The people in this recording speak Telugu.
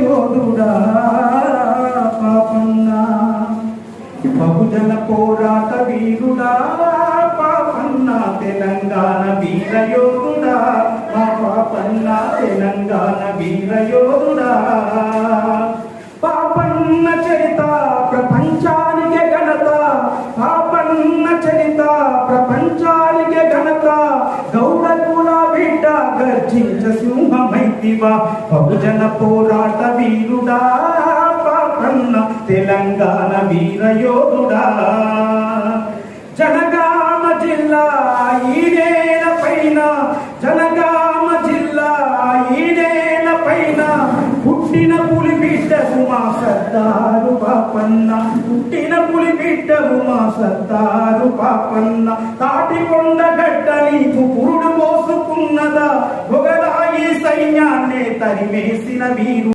యోధుడా పాపన్న, బహుజన పోరాట వీరుడా పాపన్న, తెలంగాణ వీర యోధుడా మా పాపన్న, తెలంగాణ వీర యోధుడా. పాపన్న చరిత ప్రపంచానికి ఘనత, పాపన్న చరిత ప్రపంచానికి ఘనత. గౌడ కుల బిడ్డ గర్జించ సింహమైతివా, బహుజన పోరాట వీరుడా పాపన్న, తెలంగాణ వీర యోధుడా. జనగామ జిల్లా ఈడేల పైన, జనగామ జిల్లా ఈడేల పైన పుట్టిన పులి బిడ్డకు మా సర్దారు పాపన్న, పుట్టిన పులి బిడ్డకు మా సర్దారు పాపన్న. తాటికొండ గడ్డ నీకు పురుడు మోసుకున్నదా, పొగలాయి సైన్యాన్నే తరిమేసిన వీరు.